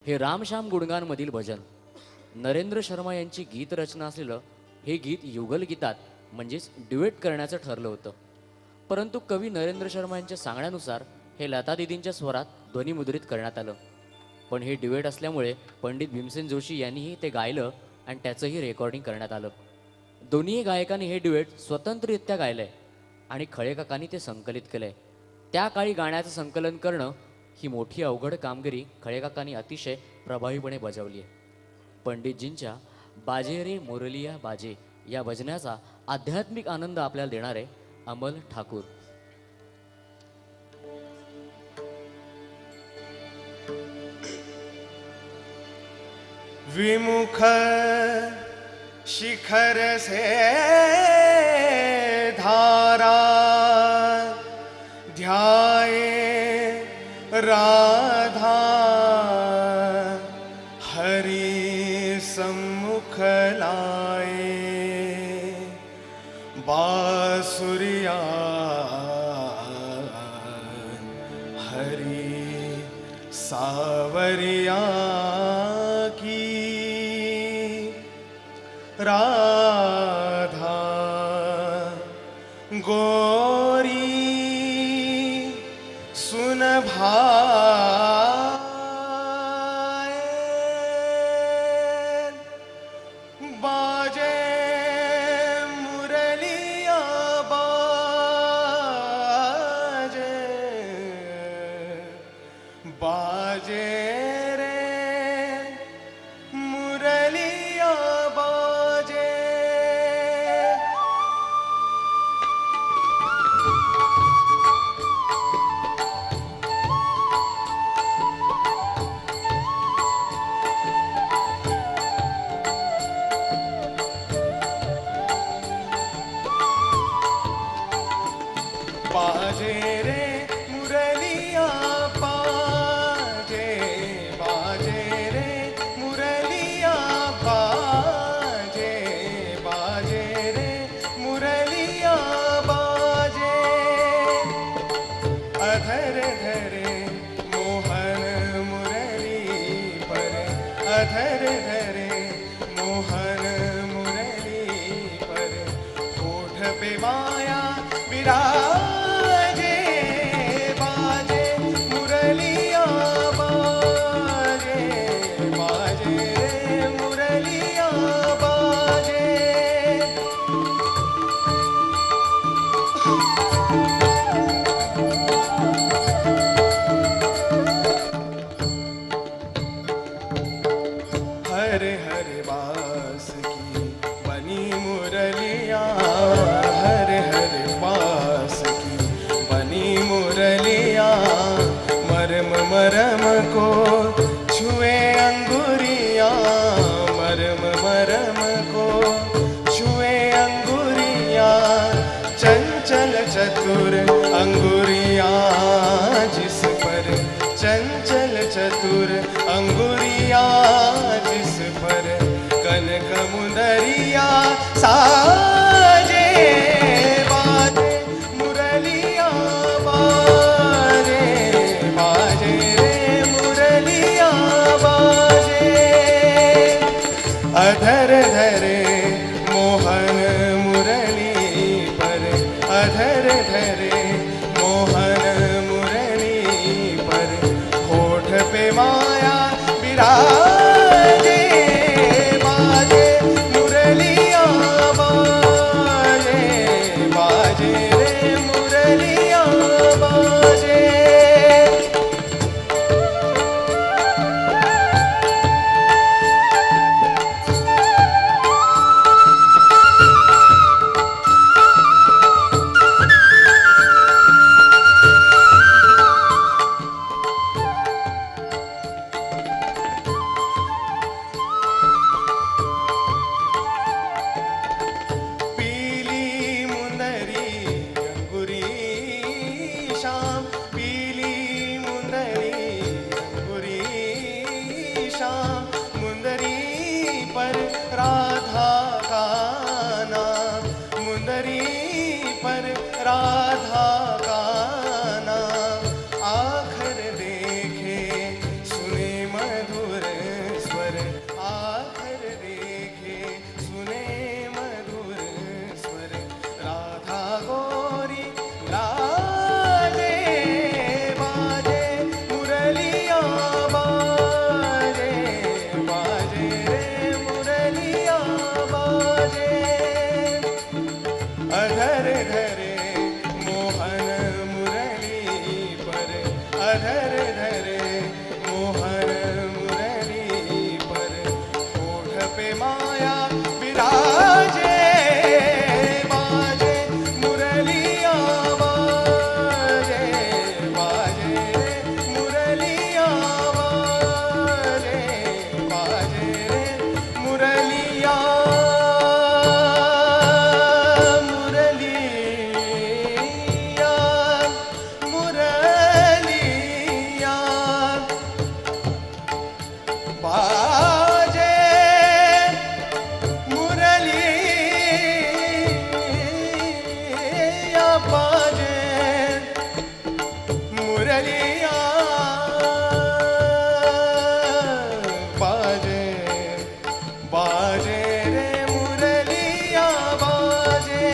हे रामश्याम गुणगानमधील भजन नरेंद्र शर्मा यांची गीत रचना असलेलं हे गीत युगल गीतात म्हणजेच ड्युएट करण्याचं ठरलं होतं. परंतु कवी नरेंद्र शर्मा यांच्या सांगण्यानुसार हे लता दीदींच्या स्वरात ध्वनिमुद्रित करण्यात आलं. पण हे ड्युएट असल्यामुळे पंडित भीमसेन जोशी यांनीही ते गायलं आणि त्याचंही रेकॉर्डिंग करण्यात आलं. दोन्ही गायकांनी हे ड्युएट स्वतंत्ररित्या गायलंय आणि खळेकाकांनी ते संकलित केलंय. त्या काळी गाण्याचं संकलन करणं ही मोठी अवघड कामगिरी खळेकाकांनी अतिशय प्रभावीपणे बजावली आहे. पंडितजींच्या बाजे रे मुरलिया बाजे या भजनाचा आध्यात्मिक आनंद आपल्याला देणारे अमल ठाकूर. विमुख शिखर से धारा ध्याये राधा हरि सम्मुख लाए बासुरिया हरि सावरिया की राधा गोरी सुन भाए बाजे मुरलिया बाजे बाजे रे मुरलिया बाजे. बाजे रे मुरलिया बाजे बाजे रे मुरलिया बाजे बाजे रे मुरलिया बाजे अधर धरे मोहन मुरली पर अधर धरे मोहन मुरली पर होठ पे माया विराजे बाजे मुरलिया बाजे बाजे मुरलिया बाजे. हरे हरे बास की बनी मुरलिया हरे हरे बास की बनी मुरलिया मरम मरम को छुए अंगुरिया मरम मरम को छुए अंगुरिया चंचल चतुर अंगुरिया जिस पर चंचल चतुर अंगुरिया जिस पर कनक मुंदरिया साजे बाजे मुरलिया बाजे बाजे रे मुरलिया बाजे अधर धरे मोहन मुरली पर अधर धरे मोहन मुरली पर होठ पे माया विराजे बाजे मुरलिया बाजे बाजे रे मुरलिया बाजे. पर राधा का नाम, मुंदरी पर राधा का नाम। आखर देखे सुने मधुर बाजे मुरलिया बाजे मुरलिया बाजे बाजे रे मुरलिया बाजे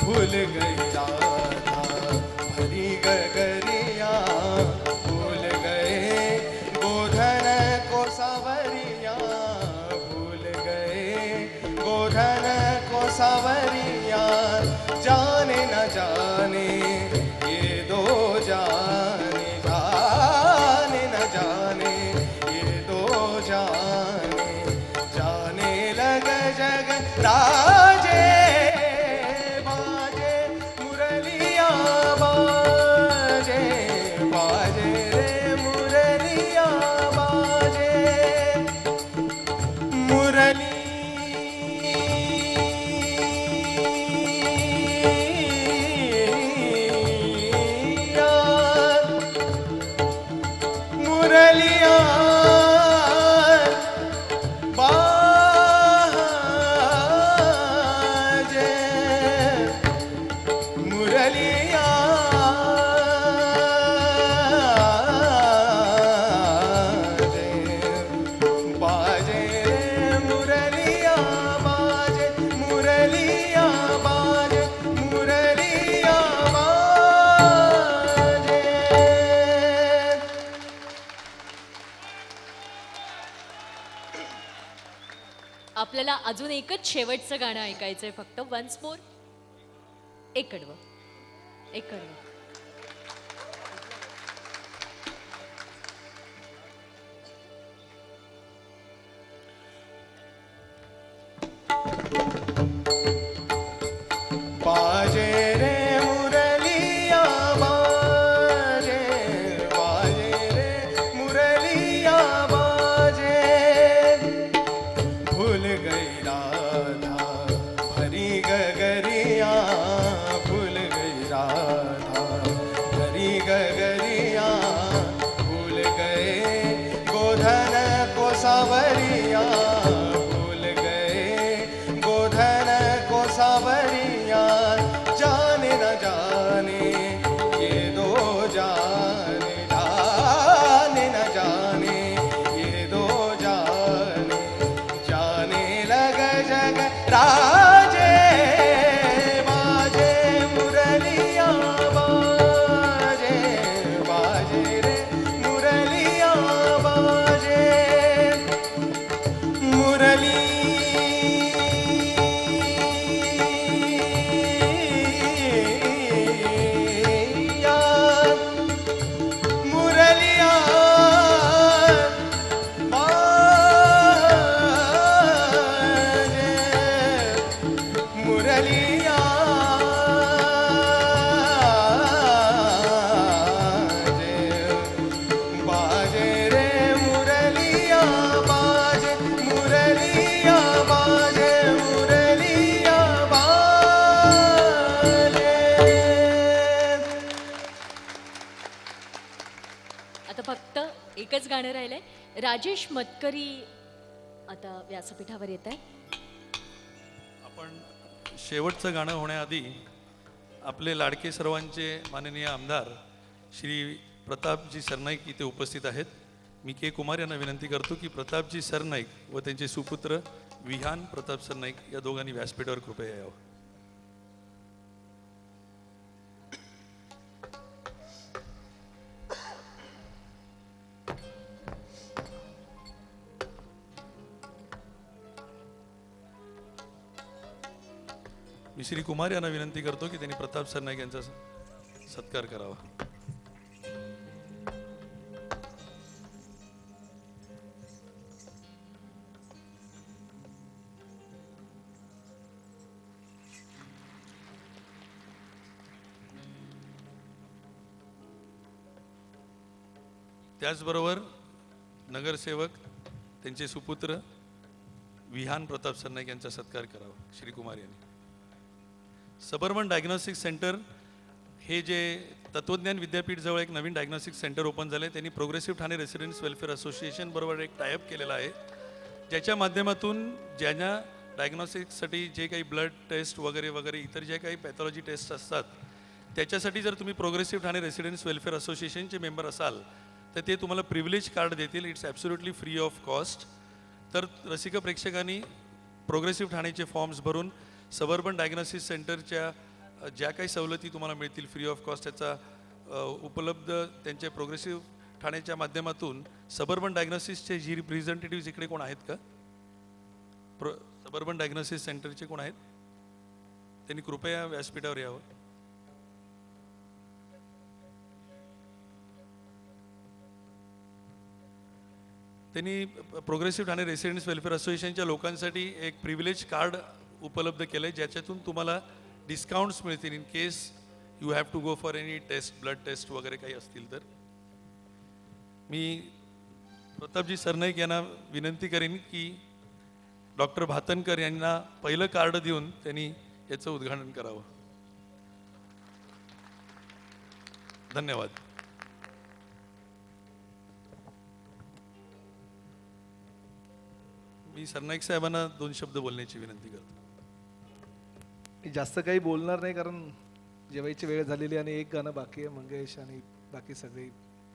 भूल गई राधा भरी गगरिया भूल गए गोधन को सावरिया भूल गए गोधन को सावरिया जाने न जाने ये दो जाने जाने न जाने ये दो जाने जाने लग जग राजे बाजे मुरलिया बाजे बाजे रे मुरलिया बाजे मुरलिया मुरलिया बाजे मुरलिया बाजे मुरलिया बाजे मुरलिया बाजे मुरलिया बाजे आपल्याला अजून एकच शेवटचं गाणं ऐकायचंय फक्त वन्स मोर. एक कडवं एक कडवं. बाजे रे मुरलिया बाजे बाजे रे मुरलिया बाजे भूल गई राधा भरी गगरिया भूल गई राधा भरी गगरिया भूल गए गोधन को सावरिया भूल गए गोधन को सावरिया जाने न जाने ये दो जाने जाने न जाने ये दो जाने जाने लग जग राजे बाजे मुरलिया बाजे बाजे रे मुरलिया बाजे मुरलिया मुरलिया बाजे मुरलिया बाजे रे मुरलिया बाजे मुरलिया बाजे मुरलिया बाजे. आता फक्त एकच गाणं राहिलंय. राजेश मतकरी आता व्यासपीठावर येत आहे. आपण शेवटचं गाणं होण्याआधी आपले लाडके सर्वांचे माननीय आमदार श्री प्रतापजी सरनाईक इथे उपस्थित आहेत. मी के कुमार यांना विनंती करतो की प्रतापजी सरनाईक व त्यांचे सुपुत्र विहान प्रताप सरनाईक या दोघांनी व्यासपीठावर कृपया यावं. मी श्री कुमार यांना विनंती करतो की त्यांनी प्रताप सरनाईक यांचा सत्कार करावा. त्याचबरोबर नगरसेवक त्यांचे सुपुत्र विहान प्रताप सरनाईक यांचा सत्कार करावा श्री कुमार यांनी. सबर्बन डायग्नोस्टिक सेंटर हे जे तत्वज्ञान विद्यापीठजवळ एक नवीन डायग्नॉस्टिक सेंटर ओपन झालं आहे. त्यांनी progressive Thane residents welfare association बरोबर एक टायअप केलेला आहे, ज्याच्या माध्यमातून ज्यांना डायग्नॉस्टिक्ससाठी जे काही ब्लड टेस्ट वगैरे वगैरे इतर जे काही पॅथॉलॉजी टेस्ट असतात त्याच्यासाठी जर तुम्ही प्रोग्रेसिव्ह ठाणे रेसिडेंट्स वेलफेअर असोसिएशनचे मेंबर असाल तर ते तुम्हाला प्रिव्हिलेज कार्ड देतील. It's absolutely free of cost. तर रसिक प्रेक्षकांनी प्रोग्रेसिव्ह ठाणेचे फॉर्म्स भरून सबर्बन डायग्नॉस्टिक सेंटरच्या ज्या काही सवलती तुम्हाला मिळतील फ्री ऑफ कॉस्ट त्याचा उपलब्ध त्यांच्या प्रोग्रेसिव्ह ठाण्याच्या माध्यमातून सबर्बन डायग्नॉस्टिक्सचे जी रिप्रेझेंटेटिव्ह इकडे कोण आहेत का? सबर्बन डायग्नॉस्टिक सेंटरचे कोण आहेत? त्यांनी कृपया व्यासपीठावर यावं. त्यांनी प्रोग्रेसिव्ह ठाणे रेसिडेंट्स वेलफेअर असोसिएशनच्या लोकांसाठी एक प्रिव्हिलेज कार्ड उपलब्ध केलं आहे, ज्याच्यातून तुम्हाला डिस्काउंट्स मिळतील in case you have to go for any test, blood test वगैरे काही असतील तर. मी प्रतापजी सरनाईक यांना विनंती करेन की डॉक्टर भातनकर यांना पहिलं कार्ड देऊन त्यांनी याचं उद्घाटन करावं. धन्यवाद. मी सरनाईक साहेबांना 2 शब्द बोलण्याची विनंती करतो. मी जास्त काही बोलणार नाही कारण जेवायची वेळ झालेली आणि एक गाणं बाकी आहे. मंगेश आणि बाकी सगळी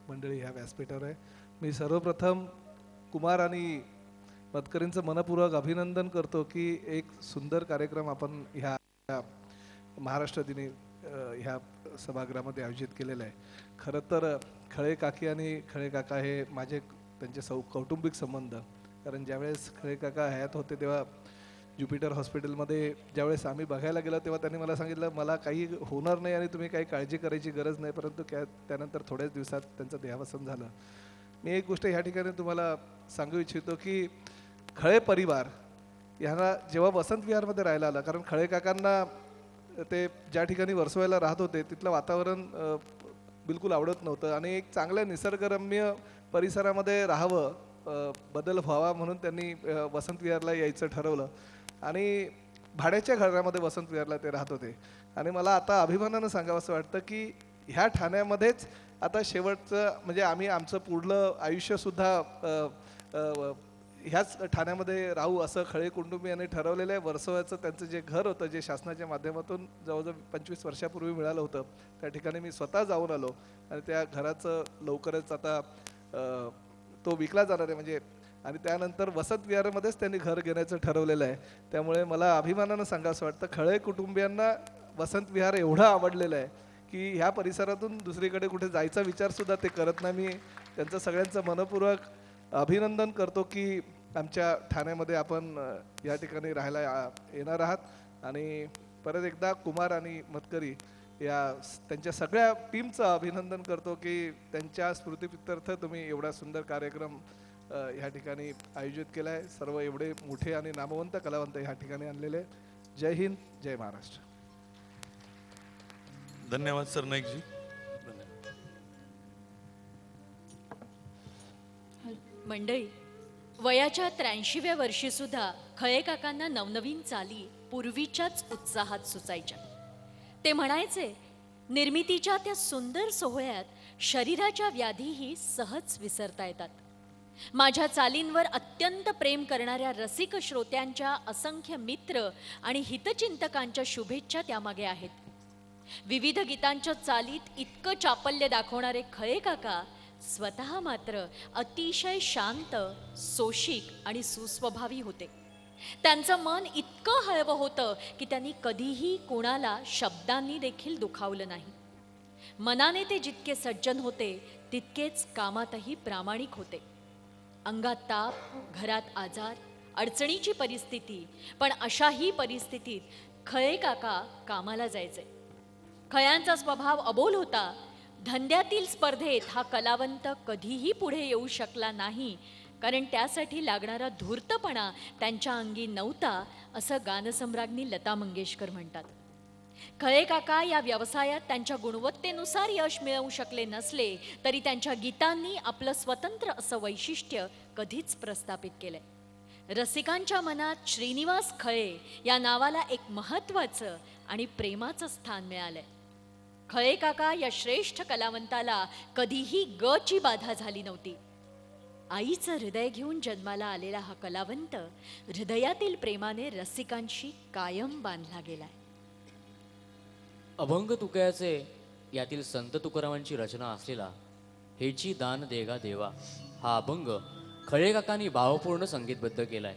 मंडळी ह्या व्यासपीठावर आहे. मी सर्वप्रथम कुमार आणि मतकरींचं मनपूर्वक अभिनंदन करतो की एक सुंदर कार्यक्रम आपण ह्या महाराष्ट्र दिनी ह्या सभागृहामध्ये आयोजित केलेला आहे. खरं तर खळे काकी आणि खळे काका हे माझे त्यांचे कौटुंबिक संबंध, कारण ज्यावेळेस खळे काका हयात होते तेव्हा ज्युपिटर हॉस्पिटलमध्ये ज्यावेळेस आम्ही बघायला गेलो तेव्हा त्यांनी मला सांगितलं मला काही होणार नाही आणि तुम्ही काही काळजी करायची गरज नाही. परंतु त्यानंतर थोड्याच दिवसात त्यांचं देहावसन झालं. मी एक गोष्ट ह्या ठिकाणी तुम्हाला सांगू इच्छितो की खळे परिवार ह्यांना जेव्हा वसंत विहारमध्ये राहायला आला, कारण खळे काकांना ते ज्या ठिकाणी वर्सोव्याला राहत होते तिथलं वातावरण बिलकुल आवडत नव्हतं आणि एक चांगल्या निसर्गरम्य परिसरामध्ये राहावं, बदल व्हावा म्हणून त्यांनी वसंत विहारला यायचं ठरवलं आणि भाड्याच्या घरामध्ये वसंत विहारला ते राहत होते. आणि मला आता अभिमानानं सांगावं असं वाटतं की ह्या ठाण्यामध्येच आता शेवटचं म्हणजे आम्ही आमचं पुढलं आयुष्यसुद्धा ह्याच ठाण्यामध्ये राहू असं खळे कुटुंबियांनी ठरवलेलं आहे. वर्सोव्याचं त्यांचं जे घर होतं जे शासनाच्या माध्यमातून जवळजवळ 25 वर्षापूर्वी मिळालं होतं त्या ठिकाणी मी स्वतः जाऊन आलो आणि त्या घराचं लवकरच आता तो विकला जाणार आहे म्हणजे. आणि त्यानंतर वसंत विहारमध्येच त्यांनी घर घेण्याचं ठरवलेलं आहे. त्यामुळे मला अभिमानानं सांगावं वाटतं खळे कुटुंबियांना वसंत विहार एवढं आवडलेलं आहे की ह्या परिसरातून दुसरीकडे कुठे जायचा विचारसुद्धा ते करत नाही. मी त्यांचं सगळ्यांचं मनपूर्वक अभिनंदन करतो की आमच्या ठाण्यामध्ये आपण या ठिकाणी राहायला येणार आहात. आणि परत एकदा कुमार आणि मतकरी या त्यांच्या सगळ्या टीमचं अभिनंदन करतो की त्यांच्या स्मृतिप्रित्यर्थ तुम्ही एवढा सुंदर कार्यक्रम ह्या ठिकाणी आयोजित केला आहे. सर्व एवढे मोठे आणि नामवंत कलावंत ह्या ठिकाणी आणलेले. जय हिंद, जय महाराष्ट्र. धन्यवाद सरनाईकजी. मंडळी, वयाच्या 83व्या वर्षी सुद्धा खळे काकांना नवनवीन चाली पूर्वीच्याच उत्साहात सुचायच्या. ते म्हणायचे, निर्मितीच्या त्या सुंदर सोहळ्यात शरीराच्या व्याधीही सहज विसरता येतात. माझ्या चालींवर अत्यंत प्रेम करणाऱ्या रसिक श्रोत्यांच्या असंख्य मित्र आणि हितचिंतकांच्या शुभेच्छा त्यामागे आहेत. विविध गीतांच्या चालीत इतकं चापल्य दाखवणारे खळे काका स्वतः मात्र अतिशय शांत, सोशिक आणि सुस्वभावी होते. त्यांचं मन इतकं हळवं होतं की त्यांनी कधीही कोणाला शब्दांनी देखील दुखावलं नाही. मनाने ते जितके सज्जन होते तितकेच कामातही प्रामाणिक होते. अंगात ताप, घरात आजार, अडचणीची परिस्थिती, पण अशाही परिस्थितीत खळे काका कामाला जायचे. खळ्यांचा स्वभाव अबोल होता. धंद्यातील स्पर्धेत हा कलावंत कधीही पुढे येऊ शकला नाही, कारण त्यासाठी लागणारा धूर्तपणा त्यांच्या अंगी नव्हता, असं गानसम्राज्ञी लता मंगेशकर म्हणतात. खळे काका या व्यवसायात त्यांच्या गुणवत्तेनुसार यश मिळवू शकले नसले तरी त्यांच्या गीतांनी आपलं स्वतंत्र असं वैशिष्ट्य कधीच प्रस्थापित केलंय. रसिकांच्या मनात श्रीनिवास खळे या नावाला एक महत्त्वाचं आणि प्रेमाचं स्थान मिळालंय. खळे काका या श्रेष्ठ कलावंताला कधीही गची बाधा झाली नव्हती. आईचं हृदय घेऊन जन्माला आलेला हा कलावंत हृदयातील प्रेमाने रसिकांशी कायम बांधला गेलाय. अभंग तुकयाचे यातील संत तुकारामांची रचना असलेला हेची दान देगा देवा हा अभंग खळे काकांनी भावपूर्ण संगीतबद्ध केलाय.